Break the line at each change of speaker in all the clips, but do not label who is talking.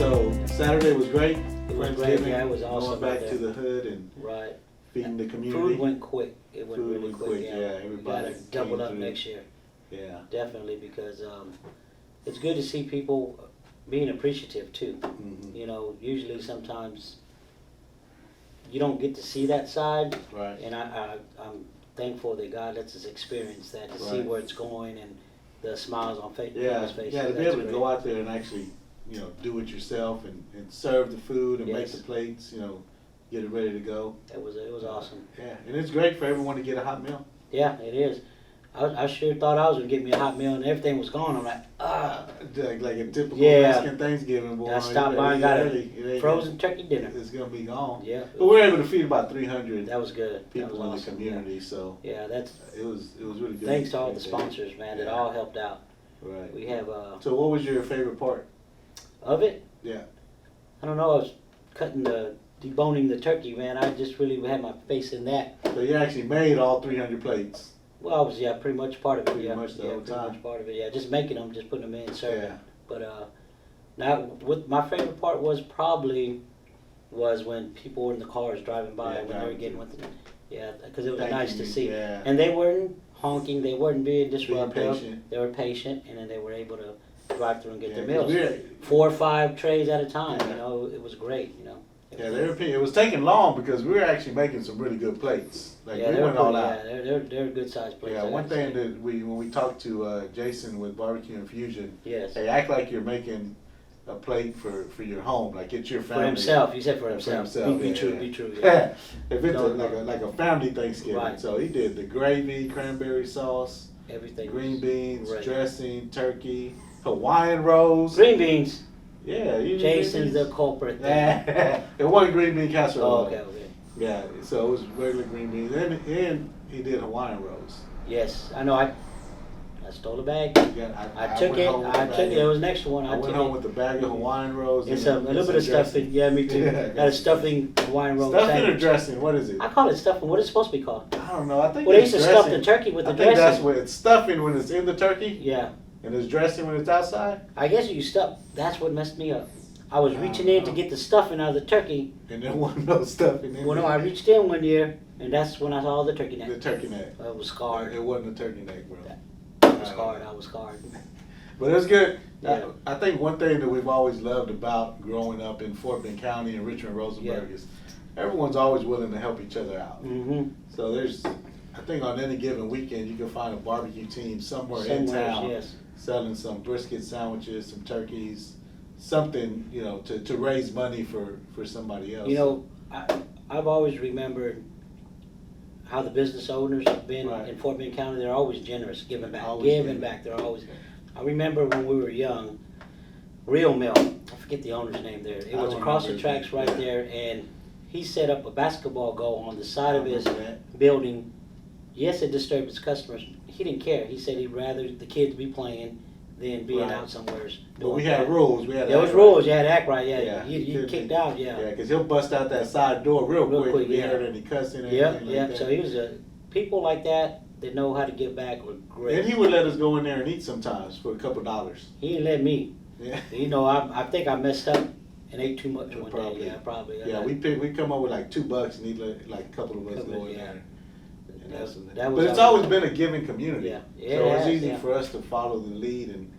So Saturday was great.
It was great. Yeah, it was awesome.
Going back to the hood and
right.
feeding the community.
Food went quick. It went
Food
really
went
quick.
Yeah,
We
everybody
got to double up
through.
next year.
Yeah.
Definitely, because it's good to see people being appreciative too.
Mm-hmm.
You know, usually sometimes you don't get to see that side.
Right.
And I'm thankful that God lets us experience that, to see
Right.
where it's going and the smiles on people's faces.
Yeah, to be
That's
able to go out there and actually, do it yourself and serve the food and make
Yes.
the plates, get it ready to go.
It was awesome.
Yeah, and it's great for everyone to get a hot meal.
Yeah, it is. I sure thought I was gonna get me a hot meal and everything was gone. I'm like,
Like a typical
Yeah.
Mexican Thanksgiving, boy.
I stopped by and got a frozen turkey dinner.
It's gonna be gone.
Yeah,
But we're able to feed about 300
that was good. That
people
was
in the
awesome.
community, so
Yeah, that's
it was really good.
thanks to all the
Right there.
sponsors, man, that
Yeah.
all helped out.
Right.
We have
So what was your favorite part?
of it.
Yeah.
I don't know. I was deboning the turkey, man. I just really had my face in that.
So you actually made all 300 plates.
Well, I was pretty much part of it.
Pretty much the whole
pretty
time.
much part of it. Yeah, just making them, just putting them in, serving.
Yeah.
But now, what my favorite part was when people were in the cars driving by
Yeah,
when they were
driving
getting
through.
with it. Yeah, because it was
Thanking
nice to
you,
see.
yeah.
And they weren't honking. They weren't being disruptive.
patient.
They were patient, and then they were able to drive through and get
Yeah,
their
'cause
meals. 4 or 5 trays at a time.
Yeah.
It was great.
Yeah, it was taking long because we were actually making some really good plates. Like
Yeah,
we
they were
went all
pretty,
out.
yeah, they're good sized plates.
Yeah,
I
one
gotta
thing
say.
that when we talked to Jason with Barbecue Infusion,
Yes.
hey, act like you're making a plate for your home, like it's your
For
family.
himself, you said for
For
himself.
himself,
Be
yeah,
true,
yeah.
be true.
Yeah, if it's
No,
like a family Thanksgiving,
Right.
so he did the gravy, cranberry sauce,
Everything.
green
was
beans,
great.
dressing, turkey, Hawaiian rolls.
Green beans.
Yeah, you
Jason's the
green
culprit there.
beans? It wasn't green bean casserole.
Oh, okay.
Yeah, so it was regular green beans, and he did Hawaiian rolls.
Yes, I know. I stole a bag.
Yeah,
I took
went
it.
home with a
I
bag
took it.
of-
It was next one.
I
I
went
took
home
it.
with a bag of Hawaiian rolls.
It's
and
a little bit of
some dressing.
stuffing. Yeah, me too.
Yeah,
Got a stuffing Hawaiian roll
Stuffing or
sandwich.
dressing? What is it?
I call it stuffing. What is it supposed to be called?
I don't know. I think
Well, they
it's
used to stuff
dressing.
the turkey with the
I think that's
dressing.
what it's stuffing when it's in the turkey,
Yeah,
and it's dressing when it's outside.
I guess you stuff. That's what messed me up. I was
I
reaching
don't
in to
know.
get the stuffing out of the turkey.
And there wasn't no stuffing in
Well, no, I
there.
reached in one year, and that's when I saw the turkey neck.
The turkey neck.
I was scarred.
It wasn't a turkey neck, bro.
I was scarred. I was scarred.
But it's good.
Yeah.
I think one thing that we've always loved about growing up in Fort Bend County and Richmond Rosenberg
Yeah.
is everyone's always willing to help each other out.
Mm-hmm.
So I think on any given weekend you can find a barbecue team somewhere in town
yes.
selling some brisket sandwiches, some turkeys, something, to raise money for somebody else.
I've always remembered how the business owners have been
Right.
in Fort Bend County. They're always generous, giving back,
Always
giving
giving.
back. They're always. I remember when we were young, Real Mill. I forget the owner's name there. It
I
was
don't
across the
remember his
tracks
name,
right
yeah.
there, and he set up a basketball goal on the side of his
Remember that?
building. Yes, it disturbed his customers. He didn't care. He said he'd rather the kids be playing than being
Right.
out somewhere.
But we had rules. We had
There was
act
rules. You had to act right. Yeah,
Yeah,
you
you couldn't
kicked
be-
out. Yeah.
Yeah, because he'll bust out that side door real quick if he
yeah.
heard any cussing or
Yep,
anything
yep.
like
So
that.
he was people like that know how to give back were great.
And he would let us go in there and eat sometimes for a couple dollars.
He didn't let me.
Yeah.
I think I messed up and ate too much one
Probably.
day. Yeah, probably.
Yeah, we come up with like $2 and he'd let like a couple of us go in
Yeah.
there. And
That-
that's
that was
but it's
our-
always been a giving community.
Yeah.
So
Yeah,
it's easy
yeah.
for us to follow the lead and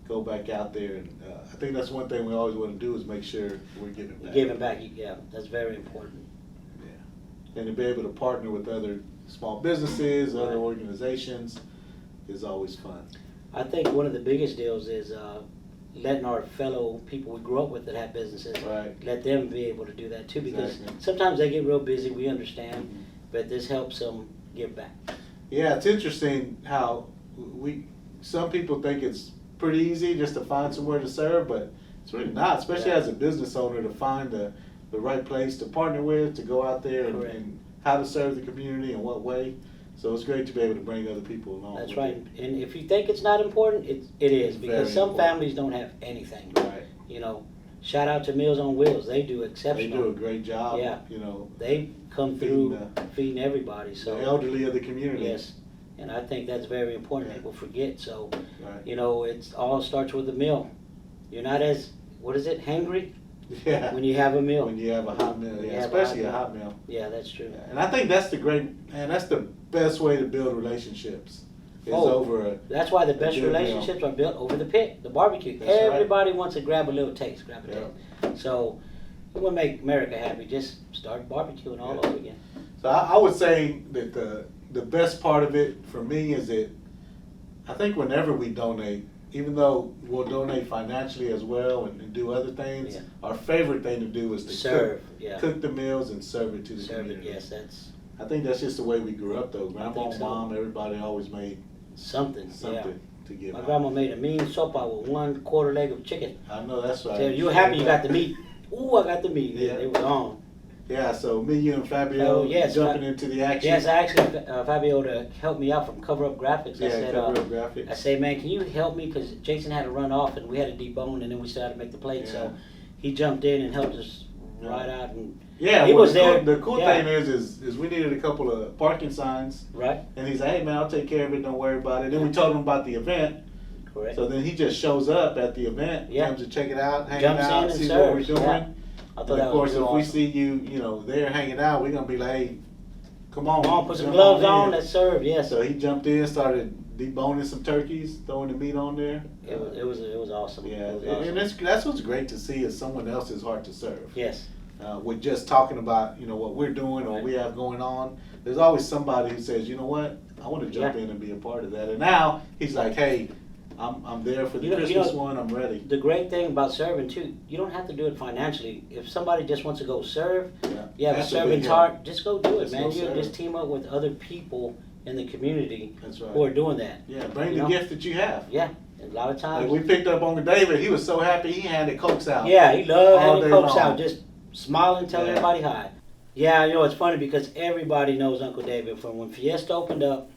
go back out there. And I think that's one thing we always want to do is make sure we're giving back.
Giving back. Yeah, that's very important.
Yeah. And to be able to partner with other small businesses, other
Right.
organizations is always fun.
I think one of the biggest deals is letting our fellow people we grew up with that have businesses,
Right.
let them be able to do that too. Because
Exactly.
sometimes they get real busy. We understand, but this helps them give back.
Yeah, it's interesting how some people think it's pretty easy just to find somewhere to serve, but it's really not, especially
Yeah.
as a business owner, to find the right place to partner with, to go out there
Correct.
and how to serve the community in what way. So it's great to be able to bring other people along.
That's
with
right.
it.
And if you think it's not important, it is, because
Very
some
important.
families don't have anything.
Right.
Shout out to Meals on Wheels. They do
They
exceptional.
do a great job.
Yeah.
The
They come
Feeding
through feeding everybody. So
elderly of the community.
yes, and I think that's very important.
Yeah.
People forget. So
Right.
it all starts with the meal. You're not as hangry
Yeah.
when you have a meal.
When you have a hot meal,
When you
yeah,
have a hot
especially a
meal.
hot meal.
Yeah, that's true.
Yeah, and I think that's the best way to build relationships is
Oh,
over a.
That's why the best
good meal.
relationships are built over the pit, the barbecue.
That's right.
Everybody wants to grab a little taste, grab a
Yeah.
taste. So, you want to make America happy, just start barbecuing all
Yeah.
over again.
So I would say that the best part of it for me is that I think whenever we donate, even though we'll donate financially as well and do other things,
Yeah.
our favorite thing to do is to
Serve, yeah.
cook the meals and serve it to the
Serve it,
community.
yes, that's
I think that's just the way we grew up though. Grandma,
think so.
mom, everybody always made
something, yeah.
something to give
My
out.
grandma made a mean sopa with 1/4 leg of chicken.
I know that's right.
Tell you were happy you got the meat. Ooh, I got the meat.
Yeah.
It was on.
Yeah, so me, you, and Fabio
Oh, yes,
jumping into the action.
Yes, I actually, Fabio to help me out from Cover Up Graphics. I
Yeah,
said,
cover up graphics.
I say, man, can you help me? Because Jason had to run off and we had to debone and then we still had to make the plate.
Yeah.
So he jumped in and helped us
Yeah.
right out. And
Yeah,
he
well,
was there.
The cool
Yeah.
thing is we needed a couple of parking signs,
right?
and he said, "Hey man, I'll take care of it. Don't worry about it." Then we told him about the event,
Correct.
so then he just shows up at the event,
Yeah.
comes to check it out, hang
Jumps
out,
in and
see what we're
serves,
doing.
yeah. I
And
thought
of
that
course,
was
if
awesome.
we see you know, there hanging out, we're gonna be like, "Hey, come on,
Come on, put some
jump
gloves
in."
on. Let's serve. Yes.
So he jumped in, started deboning some turkeys, throwing the meat on there.
It was awesome.
Yeah,
It was awesome.
and that's what's great to see is someone else's heart to serve.
Yes.
With just talking about what we're doing or
Right.
we have going on, there's always somebody who says, you know what, I want to jump
Yeah.
in and be a part of that. And now he's like, hey, I'm there for the
You know-
Christmas one. I'm ready.
The great thing about serving too, you don't have to do it financially. If somebody just wants to go serve, you have a
That's
servant's
big
heart, just go do it,
Just
man.
go
You
serve.
just team up with other people in the community
That's right.
who are doing that.
Yeah, bring
You
the
know?
gift that you have.
Yeah, a lot of
Like
times.
we picked up Uncle David. He was so happy. He handed Cokes out.
Yeah, he loved
all
having
day
Cokes
long.
out, just smiling, telling
Yeah.
everybody hi. Yeah, it's funny because everybody knows Uncle David from when Fiesta opened up.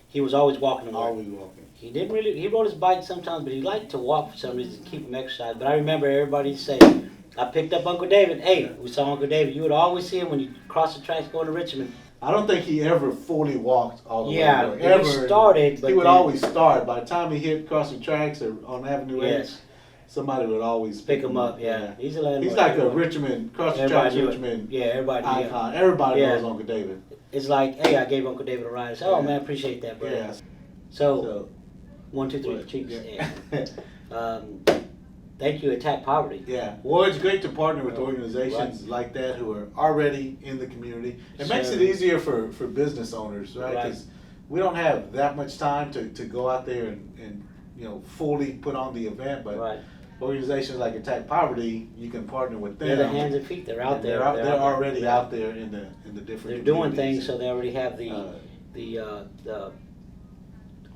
He was always walking to work.
Always walking.
He rode his bike sometimes, but he liked to walk for some reason, keep him exercise. But I remember everybody say, I picked up Uncle David. Hey, we saw Uncle David. You would always see him when you cross the tracks going to Richmond.
I don't think he ever fully walked all the
Yeah,
way.
he
Ever.
started, but
he would
then-
always start. By the time he hit cross the tracks or on Avenue 8,
Yes,
somebody would always
pick him up. Yeah, he's a landmark.
He's like a
Everyone-
Richmond, cross the
everybody
tracks
knew it.
Richmond
Yeah, everybody knew it.
icon. Everybody
Yeah.
knows Uncle David.
It's like, hey, I gave Uncle David a ride. I said, oh
Yeah.
man, appreciate that, bro.
Yeah.
So, 1, 2, 3,
but-
cheeks.
yeah.
Yeah. Thank you, Attack Poverty.
Yeah. Well, it's great to partner with organizations like that who are already in the community. It makes it
Sure.
easier for business owners, right?
Right.
Because we don't have that much time to go out there and fully put on the event, but
Right.
organizations like Attack Poverty, you can partner with them.
They're the hands and feet. They're out
And
there.
They're
out there.
already out there in the different.
They're doing
communities.
things, so they already have the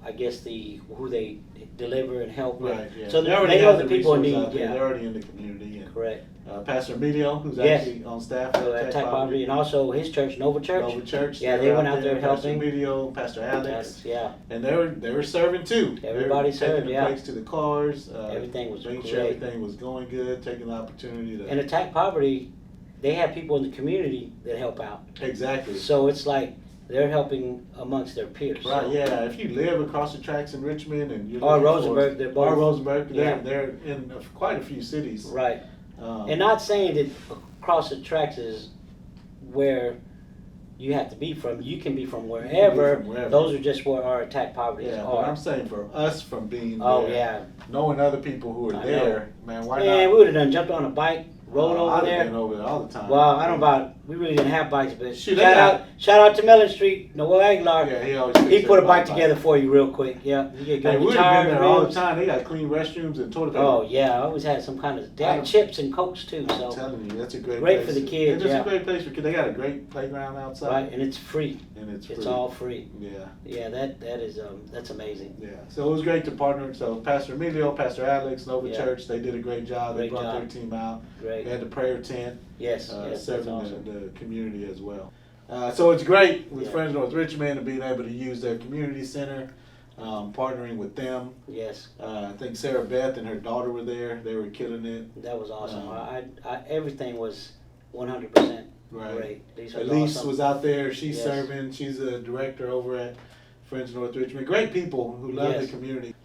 I guess who they deliver and help with.
Right. Yeah.
So
they already
know
have
the people in
resources
need.
out there.
Yeah,
They're already in the community. And,
correct.
Pastor Emilio, who's
Yes.
actually on staff
So
at
Attack Poverty, and also his church, Nova Church.
Nova Church.
Yeah,
they're
they went out there
Pastor
helping.
Emilio, Pastor Alex,
That's, yeah,
and they were serving too.
Everybody
they were taking
served,
the
yeah.
breaks to the cars.
everything was
making
great.
sure everything was going good, taking the opportunity to
And Attack Poverty, they have people in the community that help out.
exactly.
So it's like they're helping amongst their peers.
Right,
So-
yeah. If you live across the tracks in Richmond and you're
Or
looking
Rosenberg, they're both.
or Rosenberg,
Yeah.
they're in quite a few cities.
Right.
Um,
And not saying that across the tracks is where you have to be from. You can be from wherever.
from wherever.
Those are just where our Attack Poverty
yeah,
is.
but I'm saying for us from being
Oh
there,
yeah.
knowing other people who are
I
there, man, why
Man,
not?
we would have done jumped on a bike, rolled
I'd
over
have
there.
been over there all the time.
Well, I don't know about. We really didn't have bikes, but
Shoot, they
shout out to Mellon Street, Noel Aguilar.
Yeah, he always
He
fixes
put a
everybody's
bike together for you real quick. Yeah, you get
Hey,
good
we'd have been
tires,
there all the
rims.
time. They got clean restrooms and toilet paper.
Oh yeah, I always had some kind of. They had chips and cokes too.
I'm
So
telling you, that's a great
Great
place.
for the kids,
It's just
yeah.
a great place for kids. They got a great playground outside.
right, and it's free.
And it's free.
It's all free.
Yeah.
Yeah, that is that's amazing.
Yeah, so it was great to partner. So Pastor Emilio, Pastor Alex, Nova
Yeah.
Church, they did a great job. They
Great
brought
job.
their team out.
Great.
They had the prayer tent,
Yes, yes, that's
serving
awesome.
the community as well. So it's great with
Yeah.
Friends of North Richmond and being able to use their community center, partnering with them.
Yes,
I think Sarah Beth and her daughter were there. They were killing it.
that was awesome.
Um,
I everything was 100%
Right.
great. These
Elise
awesome.
was out there. She's
Yes.
serving. She's a director over at Friends of North Richmond. Great people who love
Yes.
the community.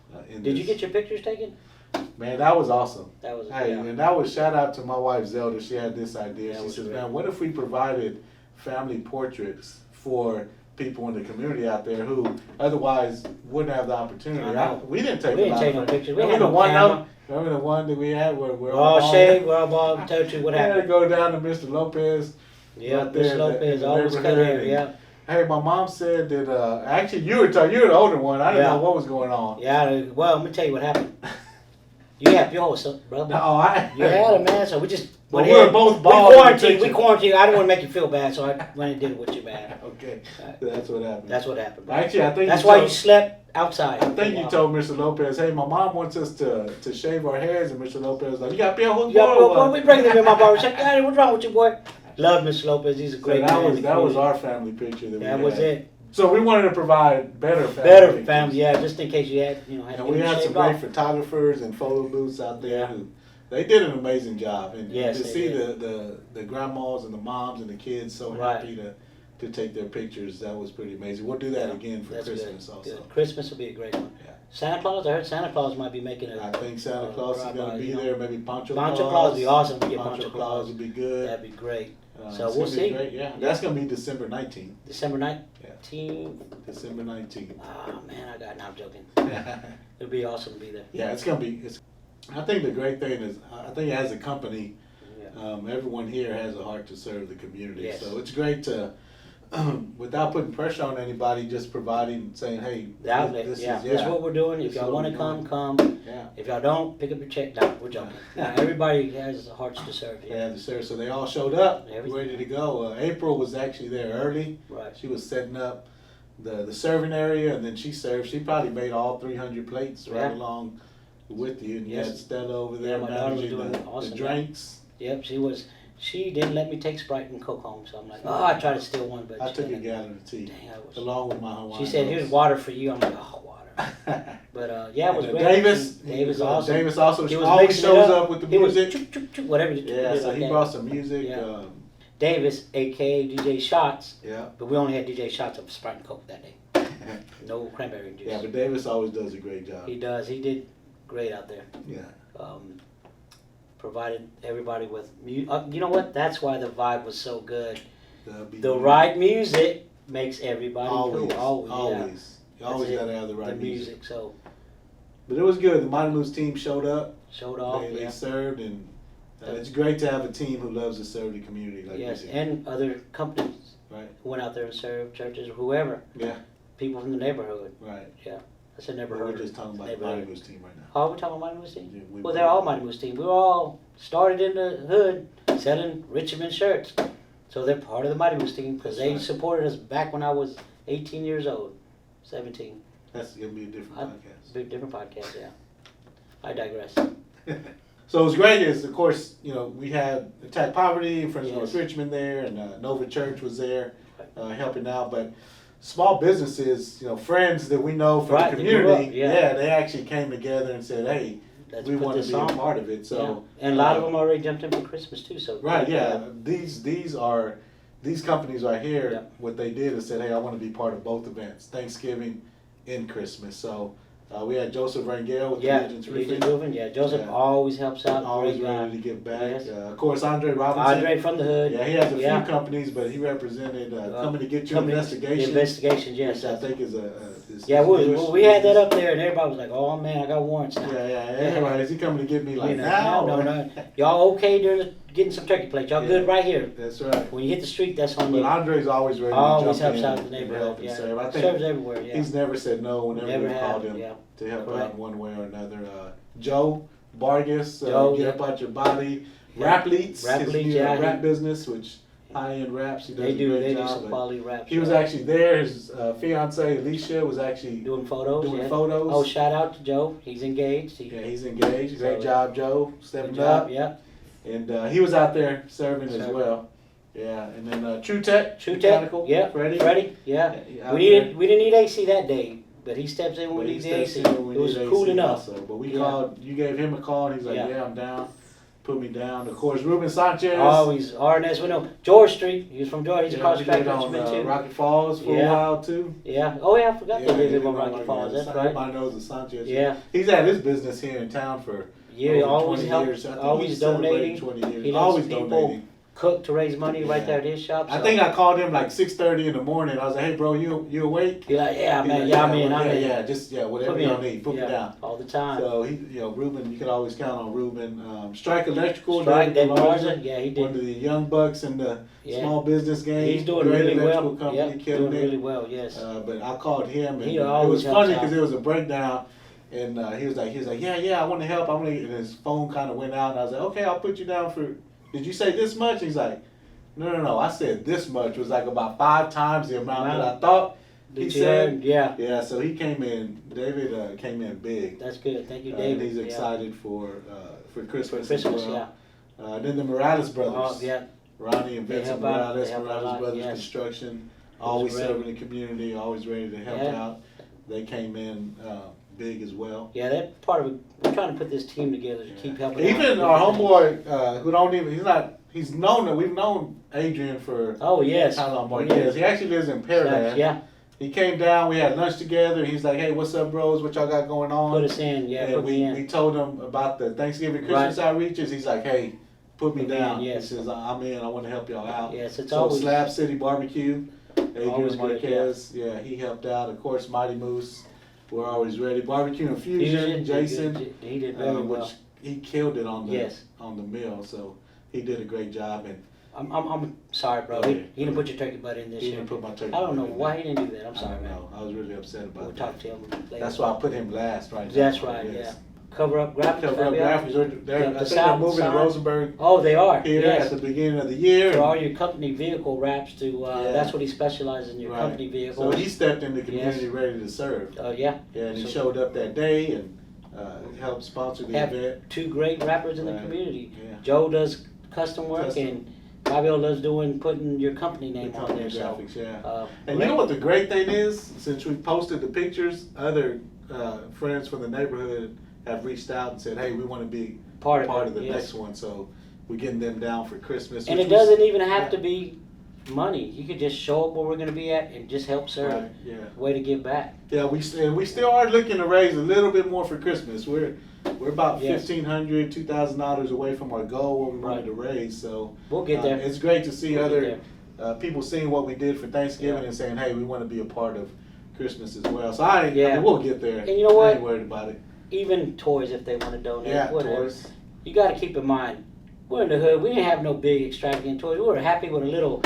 Did you get your pictures taken?
Man, that was awesome.
That was
Hey,
yeah.
and that was shout out to my wife Zelda. She had this idea.
That
She
was
says,
great.
"Man, what if we provided family portraits for people in the community out there who otherwise wouldn't have the opportunity?"
I know.
We didn't take
We
a
didn't
lot
take
of
no
it.
pictures. We
Remember
had
the
no
one
camera.
though? Remember the one that we had where we're
We're all
bald?
shaved. We're all bald. Told you what
We had to
happened.
go down to Mr. Lopez.
Yeah,
right there
Mr.
in
Lopez
the
always cut
neighborhood,
hair.
and-
Yeah.
Hey, my mom said that actually you were the older one. I didn't
Yeah.
know what was going on.
Yeah. Well, let me tell you what happened. You had yours, brother.
No, I
You had it, man. So we just
But
went
we were
ahead.
both
We
bald in the
quarantined. We
picture.
quarantined. I didn't want to make you feel bad, so I went and did it with you, man.
Okay,
Right.
that's what happened.
That's what happened. Bro.
Actually, I think
That's
you
why
told-
you slept outside.
I think you told Mr. Lopez, "Hey, my mom wants us to shave our heads," and Mr. Lopez was like, "You got Bill Hook
Yeah,
boy,
boy, we bring them in my barber shop. Daddy, what's wrong with you, boy? Love Mr. Lopez. He's a
So
great
that
man. in
was
the
that was
community.
our family picture that we
That
had.
was it.
So we wanted to provide better family
Better
pictures.
family, yeah, just in case you had, had
And we had some
shaved
great
off.
photographers and photo booths out there
Yeah.
who they did an amazing job. And
Yes,
to
they
see
did.
the grandmas and the moms and the kids so
Right.
happy to take their pictures, that was pretty amazing. We'll do that
Yeah,
again for
that's
Christmas
good.
also.
Good. Christmas will be a great one.
Yeah.
Santa Claus, I heard Santa Claus might be making
I
a.
think Santa Claus is going to be
you know.
there. Maybe Pancho
Poncho Claus would be awesome. We get
Poncho
Poncho
Claus
Claus.
would be good.
That'd be great. So
it's
we'll
gonna be
see.
great, yeah. That's going to be December 19th.
December
Yeah.
19th.
December 19th.
Oh man, no, I'm joking. It'd be awesome to be there.
Yeah, it's going to be. I think the great thing is, I think as a company,
Yeah.
everyone here has a heart to serve the community.
Yes.
So it's great to, without putting pressure on anybody, just providing, saying, hey,
The outlet,
this
yeah.
is,
This is what we're doing.
This
If
is
y'all
what
want to
we're
come,
doing.
come.
Yeah.
If y'all don't, pick up your check. No, we're joking. Everybody has hearts to serve.
Yeah, so they all showed up,
Everything.
ready to go. April was actually there early.
Right.
She was setting up the serving area, and then she served. She probably made all 300 plates right
Yeah.
along with you. And you
Yes.
had Stella over
Yeah,
there
my daughter was
managing
doing
the
awesome, yeah.
drinks.
Yep, she was. She didn't let me take Sprite and Coke home, so I'm like, oh, I tried to steal one, but
I
she
took a
didn't.
gallon of tea,
Dang, I was.
along with my Hawaiian.
She said, "Here's
rolls.
water for you." I'm like, "Oh, water." But yeah, it was
And,
great.
Davis,
Davis awesome.
Davis also
He was
always
mixing it
shows
up.
up with the
He was
music.
choop, choop, choop, whatever you
Yeah,
did
so
like
he
that.
brought some music.
Yeah. Davis, aka DJ Shots,
Yeah.
but we only had DJ Shots of Sprite and Coke that day. No cranberry juice.
Yeah, but Davis always does a great job.
He does. He did great out there.
Yeah.
Provided everybody with you know what? That's why the vibe was so good.
Be
The right music makes everybody
always,
cool. Always,
always.
yeah.
You always
That's it.
gotta have the right
The
music.
music, so
But it was good. The Mighty Moose team showed up.
showed off.
They
Yeah.
served, and it's great to have a team who loves to serve the community like
Yes,
we do.
and other companies
Right.
who went out there and served churches, whoever,
Yeah.
people from the neighborhood.
Right.
I said
But
neighborhood.
we're just talking about the
neighborhood.
Mighty Moose team right now.
Oh, we're talking about Mighty Moose team?
Yeah, we-
Well, they're all Mighty Moose team. We were all started in the hood selling Richmond shirts. So they're part of the Mighty Moose team because
That's
they
right.
supported us back when I was 18 years old, 17.
That's gonna be a different podcast.
Big different podcast, yeah. I digress.
So it was great is, of course, we had Attack Poverty, Friends of North
Yes.
Richmond there, and Nova Church was there helping out. But small businesses, friends that we know from
Right,
the
they grew
community,
up, yeah.
they actually came together and said, hey,
Let's
we
put
want to
this
be
on.
a part of it. So
Yeah. And a lot of them already jumped in for Christmas too. So
Right, yeah. These companies right here,
Yeah.
what they did is said, hey, I want to be part of both events, Thanksgiving and Christmas. So we had Joseph Rangel with
Yeah,
Legends
Legion
Roofing,
Roofing. Yeah, Joseph
Yeah.
always helps out.
always
Great guy.
ready to give back.
Yes.
Of course, Andre Robinson.
Andre from the hood.
Yeah, he has a
Yeah.
few companies, but he represented Coming to Get Your
Companies-
Investigation,
Investigations, yes.
which I think is
Yeah,
is Jewish
we had that
business.
up there, and everybody was like, "Oh man, I got warrants now."
Yeah. Anyway, is he coming to get me like
You know,
now?
no. Y'all okay during getting some turkey plates? Y'all good
Yeah.
right here.
That's right.
When you hit the street, that's on
But
you.
Andre's always ready to
Always
jump
helps
in
out the
and
neighborhood.
help and
Yeah,
serve. I think
serves everywhere. Yeah,
he's never said no whenever
never
we called
have.
him
Yeah,
to help
Correct.
out in one way or another. Joe Vargas,
Joe,
Get
yeah.
Up Out Your Body.
Yeah.
Rap Leads,
Rap
his
Leads,
new,
yeah,
rap
he-
business, which high-end raps, he does
they
a
do.
great
They do
job.
some
but
quality raps.
he was actually there. His fiance Alicia was actually
doing photos.
doing
yeah.
photos.
Oh, shout out to Joe. He's engaged.
Yeah, he's engaged. Great
So,
job, Joe.
Good
Stepping
job.
up.
Yeah.
And he was out there serving as
Serving.
well. Yeah, and then True Tech.
True Tech.
Mechanical,
Yeah.
Freddie.
Yeah.
out
We
there.
didn't need AC that day, but he steps in when
But
we
he
need the
steps
AC.
in when we
It was
need
cool
AC
enough.
also. But we
Yeah.
called, you gave him a call, and he's like,
Yeah.
yeah, I'm down. put me down. Of course, Ruben Sanchez.
Always RNS. We know George Street. He's from George. He's
Yeah,
across
we
the track.
did on Rocky Falls for a while too.
Yeah. Oh yeah, I forgot
Yeah,
they
he
live on
lived
Rocky Falls. That's right.
Everybody knows the Sanchez.
Yeah.
He's had his business here in town for
Yeah,
over
always
20
help,
years. I think
always
he's celebrating
donating.
20 years.
He lets
Always
people
donating.
cook to raise money right
Yeah.
there at his shop.
I
so-
think I called him like 6:30 in the morning. I was like, "Hey, bro, you awake?"
He's like, yeah,
He's
man,
like,
yeah, I'm in, I'm in.
Yeah, just whatever
Put me
y'all
in.
need, put me
Yeah,
down.
all the time.
So he, Ruben, you can always count on Ruben. Strike Electrical,
Strike
David
that
Larson,
Garza, yeah, he
one of
did.
the young bucks in the
Yeah.
small business game.
He's doing
Great
really
electrical
well.
company,
Yep,
killing
doing
it.
really well. Yes.
But I called him, and
He
it
always
was funny
helps out.
because there was a breakdown, and he was like, yeah, I want to help. And his phone kind of went out, and I was like, okay, I'll put you down for. Did you say this much? He's like, no. I said this much. It was like about 5 times the amount that I thought he
Did you
said.
heard? Yeah.
Yeah, so he came in. David came in big.
That's good. Thank you,
And
David.
he's
Yeah.
excited for Christmas.
For Christmas,
as well. Then the Morales brothers.
Oh, yeah.
Ronnie and
They
Vincent
help out.
Morales,
They help out a
Morales
lot,
Brothers
yes.
Construction, always
great.
serving the community, always ready to help
Yeah.
out. They came in big as well.
Yeah, that part of it. We're trying to put this team together to keep helping. out
Even
with
our
different
homeboy, who don't even, he's known that we've known Adrian for
things. Oh yes.
how long more
Yeah.
years. He actually lives in Pearland.
Yeah.
He came down, we had lunch together, he's like, hey, what's up, bros? What y'all got going on?
Put us in. Yeah.
And
Put me in.
we told him about the Thanksgiving Christmas outreaches. He's like, hey, put me
Put me
down.
in, yes.
He says, I'm in, I want to help y'all out.
Yes, it's
So
always.
Slab City Barbecue, Adrian
Always good,
Marquez, yeah, he helped out. Of course, Mighty Moose, we're always ready. Barbecue and Fusion, Jason,
He did very well.
which he killed it on the
Yes.
on the mill. So he did a great job, and
I'm sorry, bro.
Okay.
He didn't put your turkey butt in this
he
year.
didn't put my turkey.
I don't know
butt in
why
there.
he didn't do that. I'm sorry,
I don't
man.
know. I was really upset about
We'll
that.
talk to him later.
That's why I put him last right now.
That's right.
Yes.
Yeah. Cover up graphics.
Cover up
Fabian?
graphics. They're,
The
I think
sound-
they're moving to
sound.
Rosenberg
Oh, they are.
here
Yes.
at the beginning of the year.
For all your company vehicle wraps to,
Yeah.
that's what he specializes in, your
Right.
company vehicles.
So he stepped in the community ready to serve.
Yeah.
Yeah, and he
So-
showed up that day and helped sponsor the
Have
event.
two great rappers in the
Right.
community.
Yeah.
Joe does custom work
Custom.
and Fabio does putting your company
The
name on
company
there. So,
graphics, yeah. And
great.
you know what the great thing is? Since we posted the pictures, other friends from the neighborhood have reached out and said, "Hey, we want to be
part
part
of
of the
yes.
next one." So we're getting them down for Christmas.
And
which
it
was-
doesn't even have
yeah.
to be money. You could just show up where we're going to be at and just help serve.
Right, yeah.
Way to give back.
Yeah, we still are looking to raise a little bit more for Christmas. We're about
Yes.
$1,500, $2,000 away from our goal what we wanted
Right.
to raise. So
We'll get there.
it's great to see
We'll get
other
there.
people seeing what we did for Thanksgiving
Yeah.
and saying, "Hey, we want to be a part of Christmas as well." So I
Yeah.
mean, we'll get there.
And you know
I
what?
ain't worried about it.
Even toys if they want to donate.
Yeah,
whatever.
toys.
You got to keep in mind, we're in the hood. We didn't have no big extravagant toys. We were happy with a little,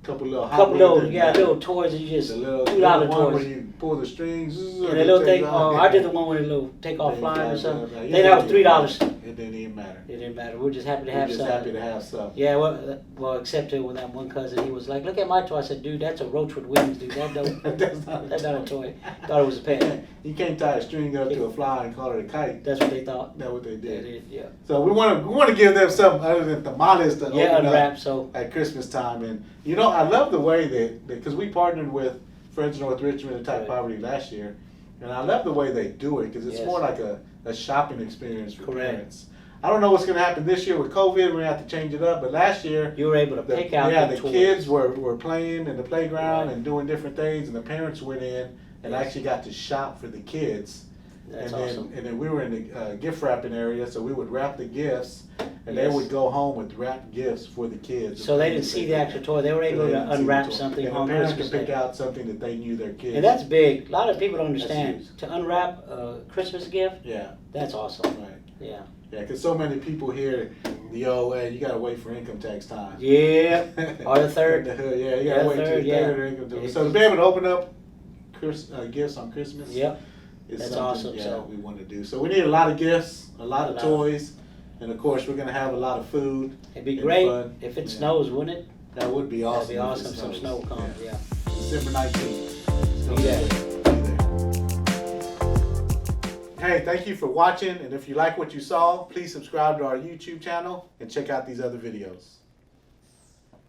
Couple little hot
couple
wheels
little,
and,
yeah, little toys that you just
the little
$2
one
toys.
where you pull the strings.
And the little thing, I did the one with the little take off flying or something.
Like,
Then that was $3.
It didn't even matter.
It didn't matter. We're just happy to
We're
have
just
some.
happy to have some.
Yeah, well, except when that one cousin, he was like, "Look at my toy." I said, "Dude, that's a roach with wings, dude. That don't,
That's not
that's not a toy." Thought it was a pet.
You can't tie a string up to a fly and call it a kite.
That's what they thought.
That's what they
They
did.
did, yeah.
So we want to give them something other than tamales to
Yeah,
open up
unwrap. So
at Christmas time. And you know, I love the way that because we partnered with Friends of North Richmond Attack
Right.
Poverty last year, and I love the way they do it because it's
Yes.
more like a shopping experience for
Correct.
parents. I don't know what's going to happen this year with COVID. We're going to have to change it up. But last year,
you were able to pick out
the
toys.
kids were playing in the playground
Right.
and doing different things, and the parents went in and
Yes.
actually got to shop for the kids.
That's
and
awesome.
then we were in the gift wrapping area, so we would wrap the gifts, and they
Yes.
would go home with wrapped gifts for the kids.
So they didn't see the actual toy. They were able to unwrap something
and
on
the parents
Christmas
could pick
Day.
out something that they knew their kids.
And that's big. A lot of people don't understand.
huge.
To unwrap a Christmas gift,
yeah,
that's awesome.
right.
Yeah.
Yeah, because so many people hear the old, hey, you gotta wait for income tax time.
Yeah. Or the third.
Yeah, you gotta
Yeah,
wait till
third,
the
yeah.
third or income tax. So to be able to open up gifts on Christmas.
Yep.
It's
That's
something,
awesome,
yeah,
so.
we want to do. So we need a lot of gifts, a lot of
A lot.
toys, and of course we're gonna have a lot of food.
It'd be
and
great
fun.
if it
Yeah.
snows, wouldn't it?
That would be awesome.
That'd be
if it
awesome. Some
snows.
snow comes. Yeah.
December 19th. It's gonna
Be there.
Be there. Hey, thank you for watching, and if you like what you saw, please subscribe to our YouTube channel and check out these other videos.